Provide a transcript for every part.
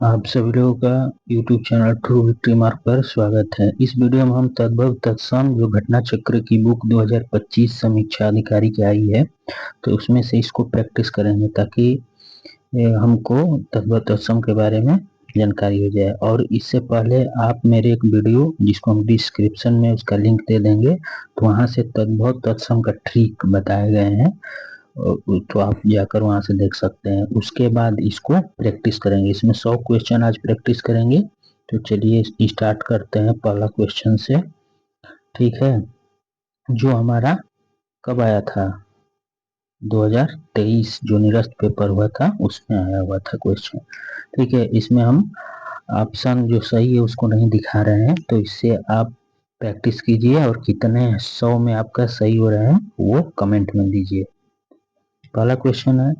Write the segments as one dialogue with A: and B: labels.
A: आप सभी लोगों का YouTube channel true victory mark पर स्वागत है। इस वीडियो में हम तद्भव तत्सम जो घटना चक्र की बुक 2025 समीक्षा अधिकारी की आई है, तो उसमें से इसको प्रैक्टिस करेंगे ताकि हमको तद्भव तत्सम के बारे में जानकारी हो जाए। और इससे पहले आप मेरे एक वीडियो जिसको हम डिस्क्रिप्शन में उसका लिंक दे देंगे, तो वहाँ से तद्भव तत्सम का ट्रिक बताए गए हैं, तो आप जाकर वहां से देख सकते हैं। उसके बाद इसको प्रैक्टिस करेंगे। इसमें 100 क्वेश्चन आज प्रैक्टिस करेंगे। तो चलिए स्टार्ट करते हैं पहला क्वेश्चन से। ठीक है, जो हमारा कब आया था, 2023 जो निरस्त पेपर हुआ था उसमें आया हुआ था क्वेश्चन। ठीक है, इसमें हम ऑप्शन जो सही है उसको नहीं दिखा रहे हैं, तो इससे आप प्रैक्टिस कीजिए और कितने 100 में आपका सही हो रहे हैं वो कमेंट में दीजिए। पहला क्वेश्चन है,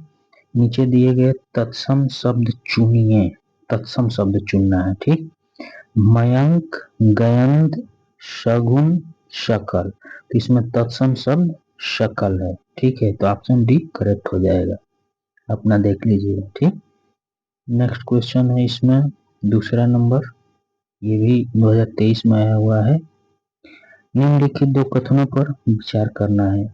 A: नीचे दिए गए तत्सम शब्द चुनिए। तत्सम शब्द चुनना है। ठीक, मयंक, गयंद, शगुन, शकल। तो इसमें तत्सम शब्द शकल है। ठीक है, तो ऑप्शन डी करेक्ट हो जाएगा। अपना देख लीजिए। ठीक, नेक्स्ट क्वेश्चन है इसमें दूसरा नंबर, ये भी 2023 में आया हुआ है। निम्नलिखित दो कथनों पर विचार करना है।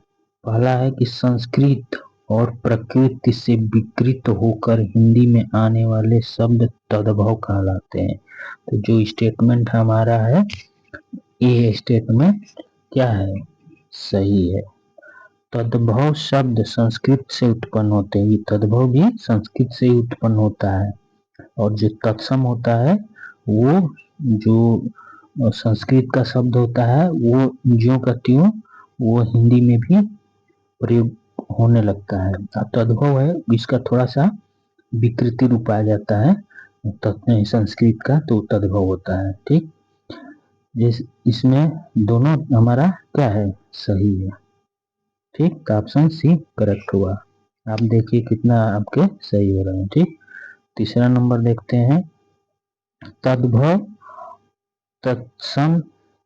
A: पहला है कि संस्कृत और प्रकृति से विकृत होकर हिंदी में आने वाले शब्द तद्भव कहलाते हैं। तो जो स्टेटमेंट हमारा है, ये स्टेटमेंट क्या है, सही है। तद्भव शब्द संस्कृत से उत्पन्न होते हैं। ये तद्भव भी संस्कृत से ही उत्पन्न होता है। और जो तत्सम होता है वो जो संस्कृत का शब्द होता है वो ज्यों का त्यों वो हिंदी में भी प्रयोग होने लगता है। तद्भव है, इसका थोड़ा सा विकृति रूप आ जाता है संस्कृत का, तो तद्भव होता है। ठीक, इसमें दोनों हमारा क्या है, सही है। ठीक, तो ऑप्शन सी करेक्ट हुआ। आप देखिए कितना आपके सही हो रहे हैं। ठीक, तीसरा नंबर देखते हैं, तद्भव तत्सम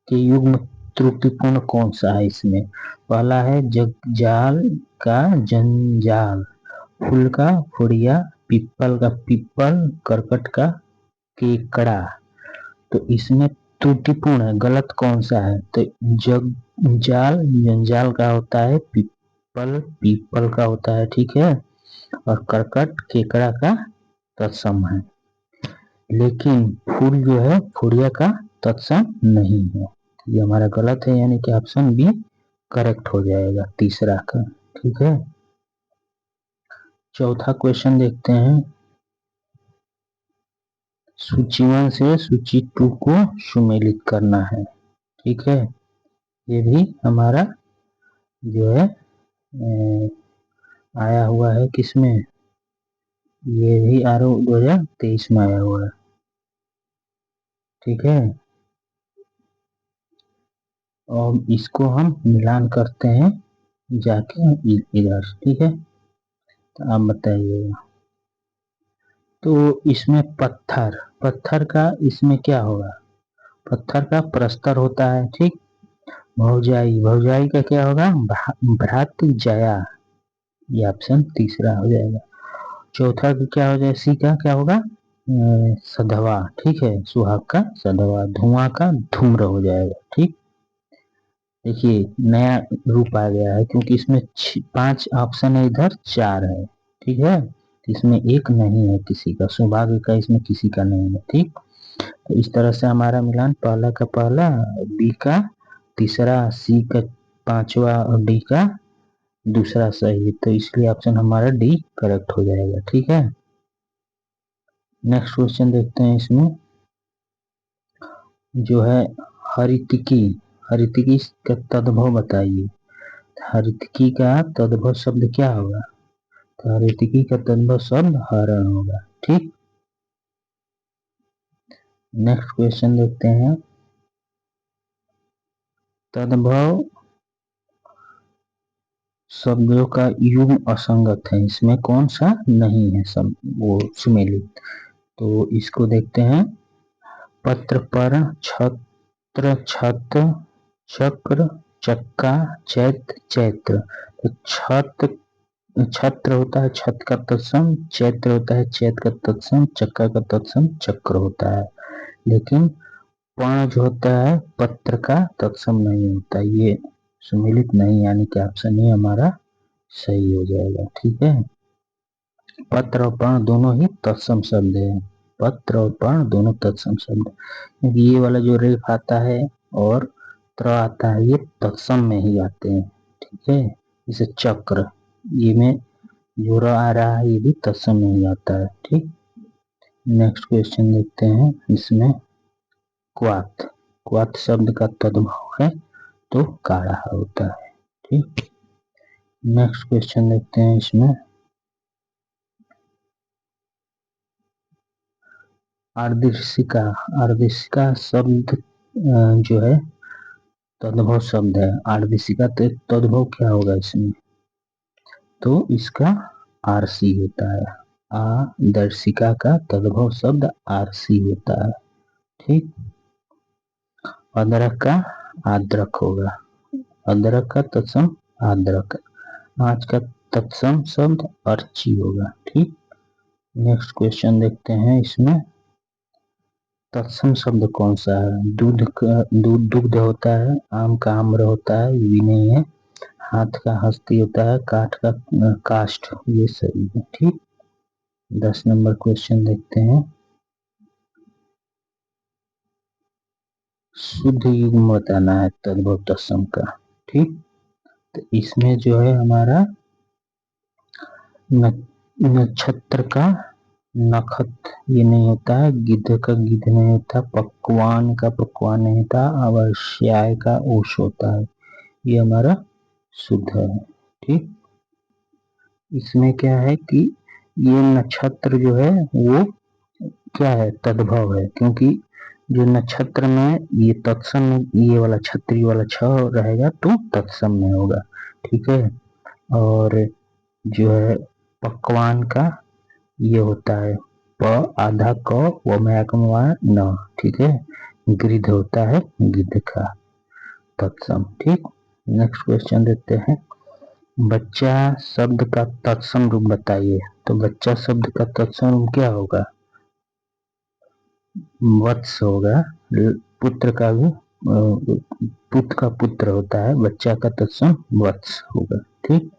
A: के युग्म त्रुटिपूर्ण कौन सा है इसमें। पहला है जगजाल का जंजाल, फूल का फुड़िया, पीपल का पीपल, करकट का केकड़ा। तो इसमें त्रुटिपूर्ण है, गलत कौन सा है। तो जगजाल जंजाल का होता है, पीपल पीपल का होता है। ठीक है, और करकट केकड़ा का तत्सम है। लेकिन फूल जो है फुड़िया का तत्सम नहीं है। ये हमारा गलत है, यानी कि ऑप्शन बी करेक्ट हो जाएगा तीसरा का। ठीक है, चौथा क्वेश्चन देखते हैं, सूची 1 से सूची 2 को सुमेलित करना है। ठीक है, ये भी हमारा जो है आया हुआ है किसमें, ये भी आर 2023 में आया हुआ है। ठीक है, और इसको हम मिलान करते हैं जाके इधर। ठीक है, तो आप बताइएगा। तो इसमें पत्थर, पत्थर का इसमें क्या होगा, पत्थर का प्रस्तर होता है। ठीक, भौजाई, भौजाई का क्या होगा, भ्रात जया। ये ऑप्शन तीसरा हो जाएगा। चौथा का क्या हो जाएगा, सी का क्या होगा, सधवा। ठीक है, सुहाग का सधवा, धुआं का धूम्र हो जाएगा। ठीक, देखिए नया रूप आ गया है, क्योंकि इसमें 5 ऑप्शन है, इधर 4 है। ठीक है, इसमें एक नहीं है किसी का, सौभाग्य का इसमें किसी का नहीं है। ठीक, तो इस तरह से हमारा मिलान पहला का पहला, बी का तीसरा, सी का पांचवा और डी का दूसरा सही है। तो इसलिए ऑप्शन हमारा डी करेक्ट हो जाएगा। ठीक है, नेक्स्ट क्वेश्चन देखते हैं। इसमें जो है हरितिकी, हरितिकी का तद्भव बताइए। हरितिकी का तद्भव शब्द क्या होगा, तो हरितिकी का तद्भव शब्द हरण होगा। ठीक, नेक्स्ट क्वेश्चन देखते हैं, तद्भव शब्दों का युग्म असंगत है, इसमें कौन सा नहीं है सब वो सुमेलित। तो इसको देखते हैं, पत्र, पर्ण, छत्र, छत, चक्र, चक्का, चैत्र, चैत्र। तो छत छत्र होता है छत का तत्सम, चैत्र होता है चैत का तत्सम, चक्का का तत्सम चक्र होता है। लेकिन पर्ण जो होता है पत्र का तत्सम नहीं होता, ये सुमिलित नहीं, यानी कि ऑप्शन ए हमारा सही हो जाएगा। ठीक है, पत्र और पर्ण दोनों ही तत्सम शब्द है, पत्र और पर्ण दोनों तत्सम शब्द, क्योंकि ये वाला जो रेफ आता है और त्र आता है ये तत्सम में ही आते हैं। ठीक है, जैसे चक्र, ये में जो र आ रहा है ये भी तत्सम में ही आता है। ठीक, नेक्स्ट क्वेश्चन देखते हैं इसमें। क्वाथ, क्वाथ शब्द का तद्भव है तो काढ़ा होता है। ठीक, नेक्स्ट क्वेश्चन देखते हैं इसमें। आर्देशिका, आर्देशिका शब्द जो है तद्भव शब्द है। आर्देशिका तो तद्भव क्या होगा इसमें, तो इसका आरसी होता है। आदर्शिका का तद्भव शब्द आरसी होता है। ठीक, अदरक का आद्रक होगा, अदरक का तत्सम आद्रक, आँच का तत्सम शब्द अर्ची होगा। ठीक, नेक्स्ट क्वेश्चन देखते हैं इसमें। तत्सम शब्द कौन सा है, दूध का दूध दुग्ध होता है, आम का आम्र होता है, ये भी नहीं है, हाथ का हस्ती होता है, काठ का काष्ठ, ये सही है। ठीक, 10 नंबर क्वेश्चन देखते हैं। शुद्ध युग्म बताना है तद्भव तत्सम का। ठीक, तो इसमें जो है हमारा नक्षत्र का नखत ये नहीं होता है, गिद्ध का गिद्ध नहीं होता, पकवान का पकवान नहीं होता, अवश्याय का ओश होता है, ये हमारा शुद्ध है। ठीक, इसमें क्या है कि ये नक्षत्र जो है वो क्या है तद्भव है, क्योंकि जो नक्षत्र में ये तत्सम में ये वाला छत्री वाला छ रहेगा तो तत्सम में होगा। ठीक है, और जो है पकवान का ये होता है प आधा क व न। ठीक है, गिद्ध होता है गिद्ध का तत्सम। ठीक, नेक्स्ट क्वेश्चन देखते हैं। बच्चा शब्द का तत्सम रूप बताइए, तो बच्चा शब्द का तत्सम रूप क्या होगा, वत्स होगा। पुत्र का भी पुत्र का पुत्र होता है, बच्चा का तत्सम वत्स होगा। ठीक,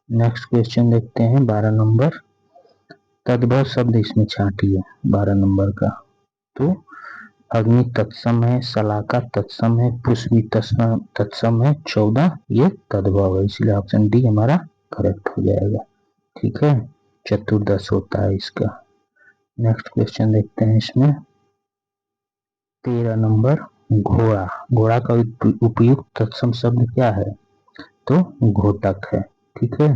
A: नेक्स्ट क्वेश्चन देखते हैं 12 नंबर। तद्भव शब्द इसमें छांटिए 12 नंबर का, तो अग्नि तत्सम है, शलाका तत्सम है, पुष्पी तत्सम है, 14 ये तद्भव है, इसलिए ऑप्शन डी हमारा करेक्ट हो जाएगा। ठीक है, चतुर्दश होता है इसका। नेक्स्ट क्वेश्चन देखते हैं इसमें 13 नंबर। घोड़ा, घोड़ा का उपयुक्त तत्सम शब्द क्या है, तो घोटक है। ठीक है,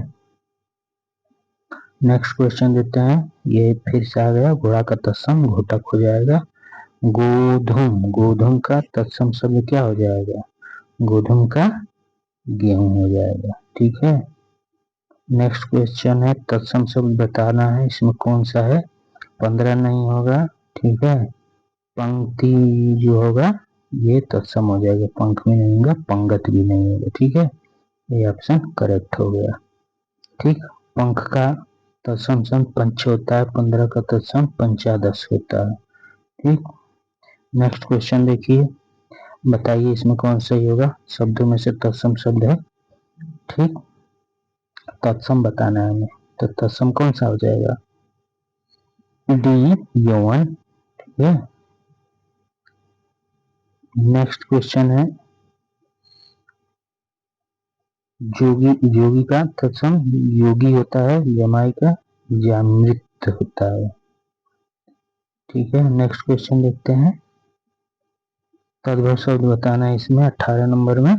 A: नेक्स्ट क्वेश्चन देते हैं, ये फिर से आ गया, घोड़ा का तत्सम घोटक हो जाएगा। गोधूम, गोधूम का तत्सम शब्द क्या हो जाएगा, गोधूम का गेहूं हो जाएगा। ठीक है, नेक्स्ट क्वेश्चन है तत्सम शब्द बताना है, इसमें कौन सा है, 15 नहीं होगा। ठीक है, पंक्ति जो होगा ये तत्सम हो जाएगा, पंख भी नहीं होगा, पंगत भी नहीं होगा। ठीक है, ये ऑप्शन करेक्ट हो गया। ठीक, पंख का तत्सम शब्द पंच होता है, 15 का तत्सम पंचादश होता है। ठीक, नेक्स्ट क्वेश्चन देखिए, बताइए इसमें कौन सही होगा, शब्दों में से तत्सम शब्द है। ठीक, तत्सम बताना है हमें, तो तत्सम कौन सा हो जाएगा, डी यौवन। ठीक है, नेक्स्ट क्वेश्चन है जोगी, जोगी का तत्सम योगी होता है, यमाई का जामृत होता है। ठीक है, नेक्स्ट क्वेश्चन देखते हैं। तद्भव शब्द बताना है इसमें 18 नंबर में,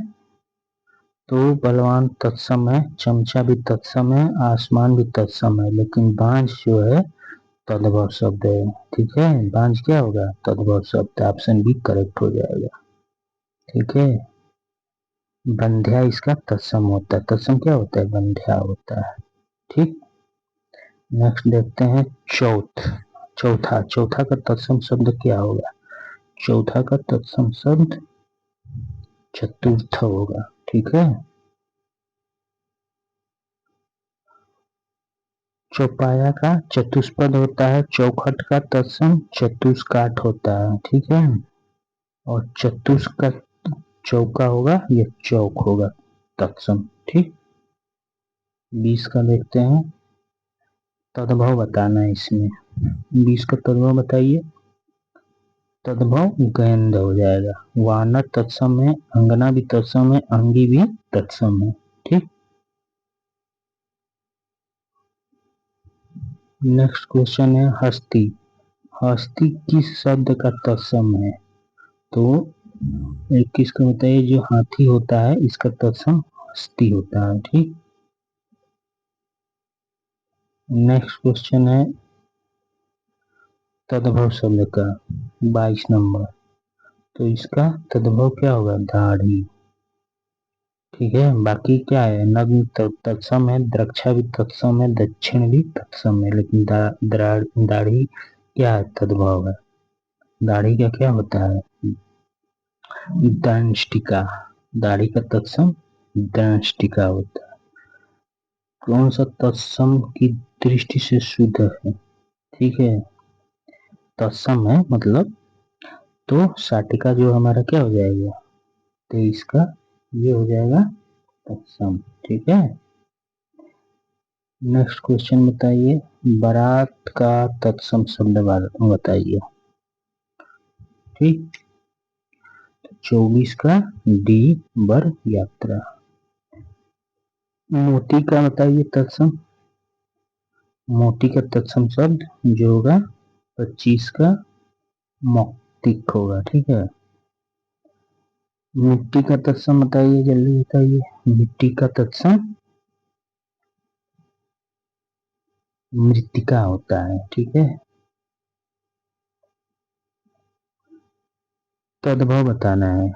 A: तो बलवान तत्सम है, चमचा भी तत्सम है, आसमान भी तत्सम है, लेकिन बांझ जो है तद्भव शब्द है। ठीक है, बांझ क्या होगा, तद्भव शब्द, ऑप्शन बी करेक्ट हो जाएगा। ठीक है, बंध्या इसका तत्सम होता है, तत्सम क्या होता है, बंध्या होता है। ठीक, नेक्स्ट देखते हैं चौथा, चौथा का तत्सम शब्द क्या होगा, चौथा का तत्सम शब्द चतुर्थ होगा। ठीक है, चौपाया का चतुष्पद होता है, चौखट का तत्सम चतुष्काठ होता है, ठीक है। और चतुष का चौका होगा, ये चौक होगा तत्सम, ठीक। 20 का देखते हैं, तद्भव बताना है इसमें। 20 का तद्भव बताइए। तद्भव गेंद हो जाएगा। वानर तत्सम है, अंगना भी तत्सम है, अंगी भी तत्सम है, ठीक। नेक्स्ट क्वेश्चन है हस्ती। हस्ती किस शब्द का तत्सम है? तो एक किसका बताइए, जो हाथी होता है इसका तत्सम हस्ती होता है, ठीक। नेक्स्ट क्वेश्चन है तद्भव शब्द का 22 नंबर। तो इसका तद्भव क्या होगा? दाढ़ी, ठीक है। बाकी क्या है, नग्न तत्सम है, द्रक्षा भी तत्सम है, दक्षिण भी तत्सम है, लेकिन दाढ़ी क्या है? तद्भव है। दाढ़ी का क्या होता है? दंष्टिका। दाढ़ी का तत्सम दंष्टिका होता है। कौन सा तत्सम की दृष्टि से शुद्ध है? ठीक है, तत्सम है मतलब, तो साटिका जो हमारा क्या हो जाएगा? 23 का ये हो जाएगा तत्सम, ठीक है। नेक्स्ट क्वेश्चन बताइए, बारात का तत्सम शब्द बताइए, ठीक। 24 का डी बर यात्रा। मोती का बताइए तत्सम। मोती का तत्सम शब्द जो होगा 25 का मौक्तिक होगा, ठीक है। मिट्टी का तत्सम बताइए, जल्दी बताइए। मिट्टी का तत्सम मृत्तिका होता है, ठीक है। तद्भव बताना है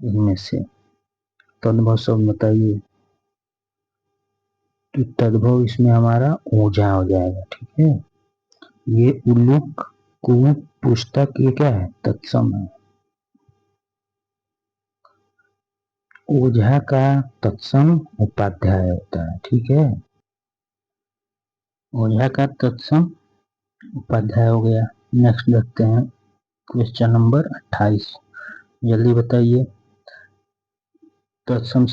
A: इनमें से, तद्भव शब्द बताइए। तो तद्भव इसमें हमारा ओझा हो जाएगा, ठीक है। ये उल्लूक कुमुद पुस्तक ये क्या है? तत्सम है। ओझा का तत्सम उपाध्याय होता है, ठीक है। ओझा का तत्सम उपाध्याय हो गया। नेक्स्ट देखते हैं क्वेश्चन नंबर 28, जल्दी बताइए। तत्सम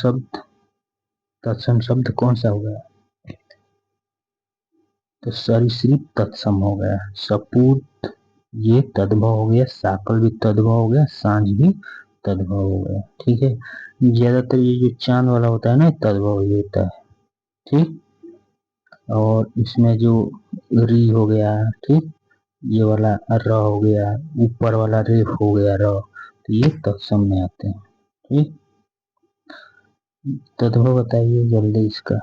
A: शब्द कौन सा हो गया? तो सरीसृप तत्सम हो गया। सपूत ये तद्भव हो गया, साकल भी तद्भव हो गया, सांझ भी तद्भव हो गया, ठीक है। ज्यादातर ये जो चांद वाला होता है ना, तद्भव ही होता है, ठीक। और इसमें जो री हो गया, ठीक, ये वाला र हो गया, ऊपर वाला रेफ हो गया र, तो ये तत्सम में आते हैं, ठीक। तद्भव बताइए जल्दी इसका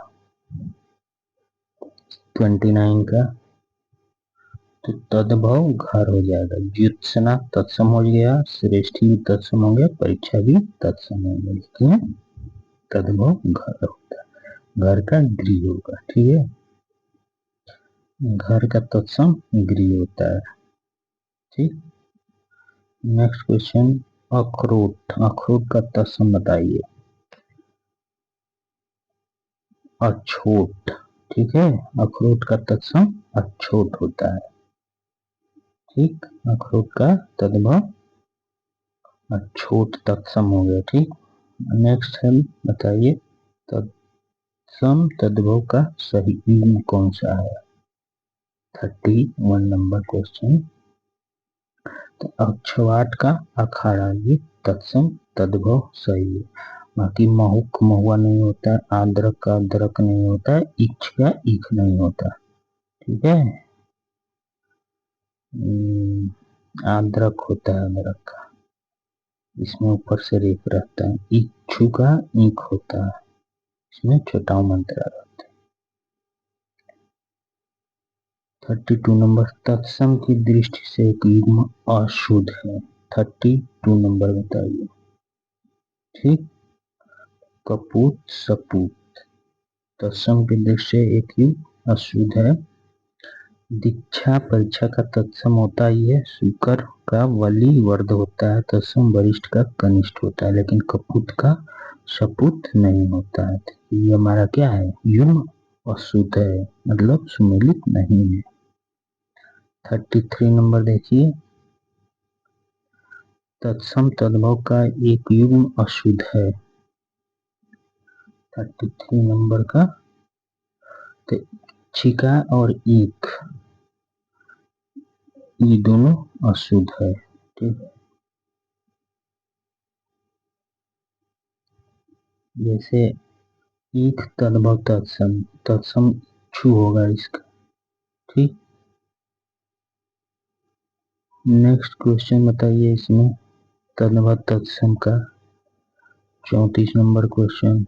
A: 29 का। तो तद्भव घर हो जाएगा। ज्योत्सना तत्सम हो गया, श्रेष्ठी भी तत्सम हो गया, परीक्षा भी तत्सम हो गया, लेकिन तद्भव घर होता है, घर का गृह होगा, ठीक है। घर का तत्सम गृह होता है, ठीक। नेक्स्ट क्वेश्चन, अखरोट। अखरोट का तत्सम बताइए। अछोट, ठीक है। अखरोट का तत्सम अछोट होता है, ठीक। अखरोट का तद्भव अछोट तत्सम हो गया, ठीक। नेक्स्ट है बताइए, तत्सम तद्भव का सही युग्म कौन सा है? 31 नंबर क्वेश्चन। तो अक्षवाट का अखाड़ा ये तत्सम तद्भव सही है। बाकी महुक महुआ नहीं होता है, आद्रक का अदरक नहीं होता है, इक्ष का इख नहीं होता, ठीक है। आद्रक होता है, अदरक का, इसमें ऊपर से रेफ रहता है। इच्छु का ईख होता है, इसमें छोटा मंत्रा रहता है। 32 नंबर, तत्सम की दृष्टि से एक युग्म अशुद्ध है। 32 नंबर बताइए, ठीक। कपूत सपूत तत्सम की दृष्टि से एक युग्म अशुद्ध है। दीक्षा परीक्षा का तत्सम होता ही है। शुकर का वली वर्ध होता है, तत्सम वरिष्ठ का कनिष्ठ होता है, लेकिन कपूत का सपूत नहीं होता है। ये हमारा क्या है? युग्म अशुद्ध है, मतलब सुमेलित नहीं है। 33 नंबर देखिए, तत्सम तद्भव का एक युग्म अशुद्ध है। 33 नंबर का, तो छिका और ईक ये दोनों अशुद्ध है। ठीक है, जैसे ईक तद्भव तत्सम, तत्सम छू होगा इसका। ठीक, नेक्स्ट क्वेश्चन बताइए इसमें तद्भव तत्सम का 34 नंबर क्वेश्चन।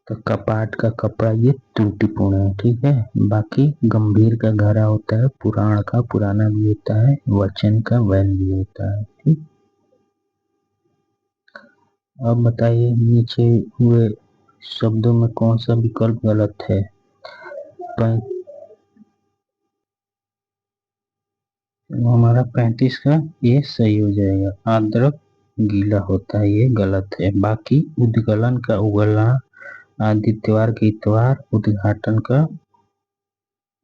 A: तो कपाट का कपड़ा ये त्रुटिपूर्ण है। ठीक है, बाकी गंभीर का घरा होता है, पुराण का पुराना भी होता है, वचन का वैन भी होता है। ठीक, अब बताइए नीचे हुए शब्दों में कौन सा विकल्प गलत है। हमारा 35 का ये सही हो जाएगा। आद्रक गीला होता है, ये गलत है। बाकी उद्गलन का उगलना, आदित्यवार के इतवार, उद्घाटन का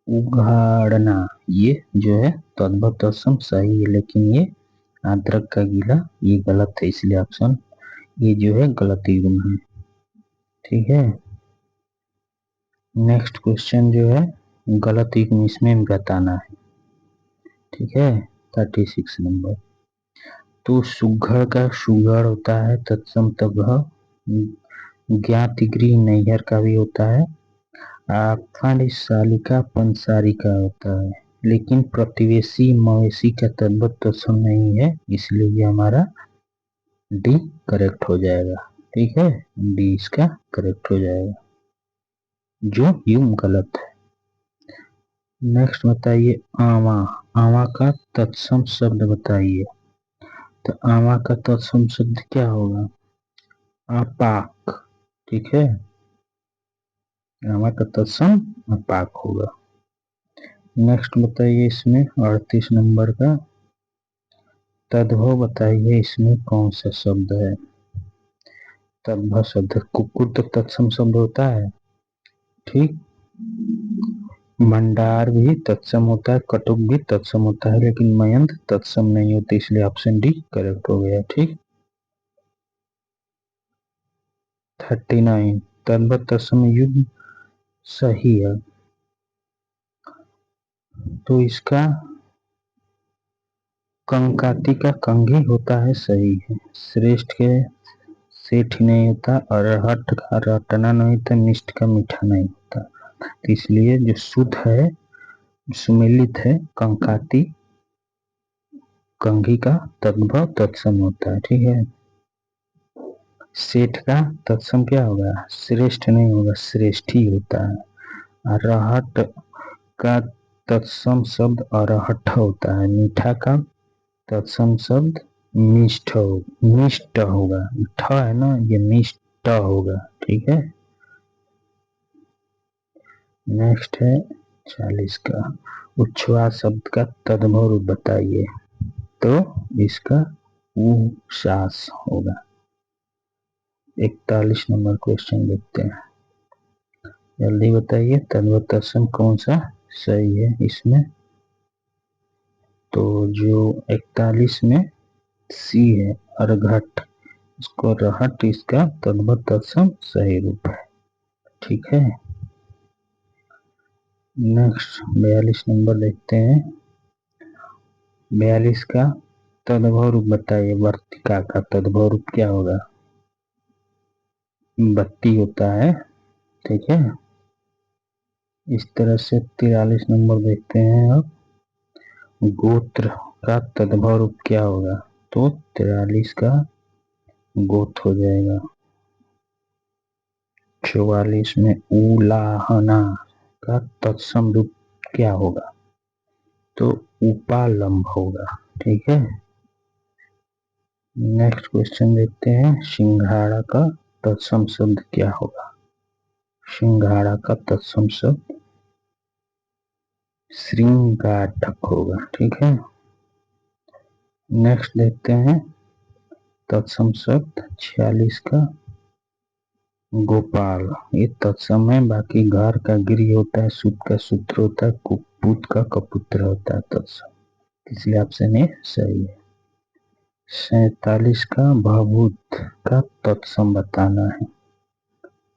A: उघाड़ना, ये जो है तद्भव तत्सम सही है, लेकिन ये आद्रक का गीला ये गलत है, इसलिए ऑप्शन ये जो है गलत युग्म है। ठीक है, नेक्स्ट क्वेश्चन जो है गलत युग्म इसमें बताना है। ठीक है, 36 नंबर। तो सुघड़ का सुघड़ होता है, तत्सम तद्भव। ज्ञात गृह नैहर का भी होता है। आखंड शालिका पंसारिका होता है, लेकिन प्रतिवेशी मवेशी का तद्भव तत्सम नहीं है, इसलिए ये हमारा डी करेक्ट हो जाएगा। ठीक है, डी इसका करेक्ट हो जाएगा, जो यूं गलत है। नेक्स्ट बताइए आवा, आवा का तत्सम शब्द बताइए। तो आवा का तत्सम शब्द क्या होगा, अपाक। ठीक है, आवा का तत्सम अपाक होगा। नेक्स्ट बताइए इसमें 38 नंबर का तद्भव बताइए, इसमें कौन सा शब्द है। तद्भव शब्द कुकुर तो तत्सम शब्द होता है। ठीक, भंडार भी तत्सम होता है, कटुक भी तत्सम होता है, लेकिन मयंत तत्सम नहीं होते, इसलिए ऑप्शन डी करेक्ट हो गया। ठीक, 39 तद्भव तत्सम युग्म सही है, तो इसका कंकाती का कंघी होता है, सही है। श्रेष्ठ के सेठ नहीं होता, और हट का रटना नहीं होता, मिष्ट का मीठा नहीं होता, तो इसलिए जो शुद्ध है सुमेलित है कंकाती कंघी का तद्भव तत्सम होता है। ठीक है, सेठ का तत्सम क्या होगा, श्रेष्ठ नहीं होगा, श्रेष्ठी होता है। अरहट का तत्सम शब्द अरहट होता है। मीठा का तत्सम शब्द मिष्ट होगा, ठ है ना, ये मिष्ट होगा। ठीक है, नेक्स्ट है 40 का उच्छ्वास शब्द का तद्भव रूप बताइए। तो इसका उश्वास होगा। 41 नंबर क्वेश्चन देखते हैं, जल्दी बताइए तद्भव तत्सम कौन सा सही है इसमें। तो जो 41 में सी है अर्घट, इसको रहट इसका तद्भव तत्सम सही रूप है। ठीक है, नेक्स्ट 42 नंबर देखते हैं। 42 का तद्भव रूप बताइए। वर्तिका का तद्भव रूप क्या होगा, बत्ती होता है। ठीक है, इस तरह से 43 नंबर देखते हैं। अब गोत्र का तद्भव रूप क्या होगा, तो 43 का गोत्र हो जाएगा। 44 में उलाहना का तत्सम रूप क्या होगा, तो उपालंब होगा। ठीक है, नेक्स्ट क्वेश्चन देखते हैं। सिंघाड़ा का तत्सम शब्द क्या होगा, सिंघाड़ा का तत्सम शब्द श्रृंगाटक होगा। ठीक है, नेक्स्ट देखते हैं तत्सम शब्द 46 का गोपाल ये तत्सम है, बाकी घर का गिरी होता है, सूत का सूत्र होता है, कुपुत का कपुत्र होता है तत्सम, इसलिए ऑप्शन ए सही है। 47 का भभूत का तत्सम बताना है,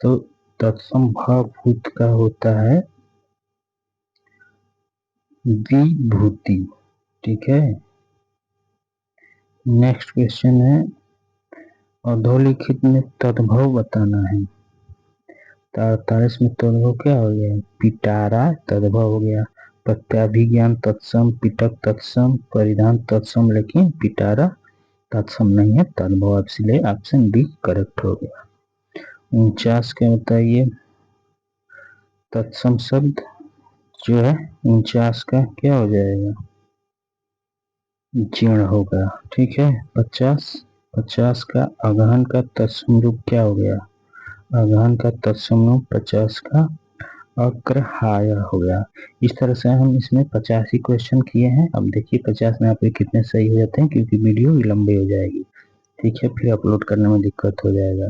A: तो तत्सम भभूत का होता है विभूति। ठीक है, नेक्स्ट क्वेश्चन है अधोलिखित में तद्भव बताना है। 43 में तद्भव क्या हो गया, पिटारा तद्भव हो गया, प्रत्याभिज्ञान तत्सम, पिटक तत्सम, परिधान तत्सम, लेकिन पिटारा तत्सम नहीं है, तद्भव, इसलिए ऑप्शन बी करेक्ट हो गया। 49 क्या बताइए, तत्सम शब्द जो है 49 का क्या हो जाएगा, जीर्ण होगा। ठीक है, 50 का अगहन का तत्सम रूप क्या हो गया, अगहन का तत्सम रूप 50 का अग्रहाय हो गया। इस तरह से हम इसमें 50 ही क्वेश्चन किए हैं। अब देखिए 50 में आपके कितने सही हो जाते हैं, क्योंकि वीडियो लंबी हो जाएगी। ठीक है, फिर अपलोड करने में दिक्कत हो जाएगा।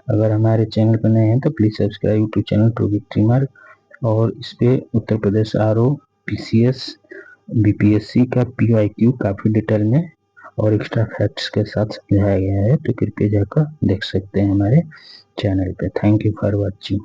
A: अगर हमारे चैनल पर नए हैं तो please subscribe YouTube channel to victory mark, और इस पे Uttar Pradesh RO, PCS, BPSC का पीवाईक्यू काफी डिटेल में और एक्स्ट्रा फैक्ट्स के साथ समझाया गया है, तो कृपया जाकर देख सकते हैं हमारे चैनल पे। Thank you for watching.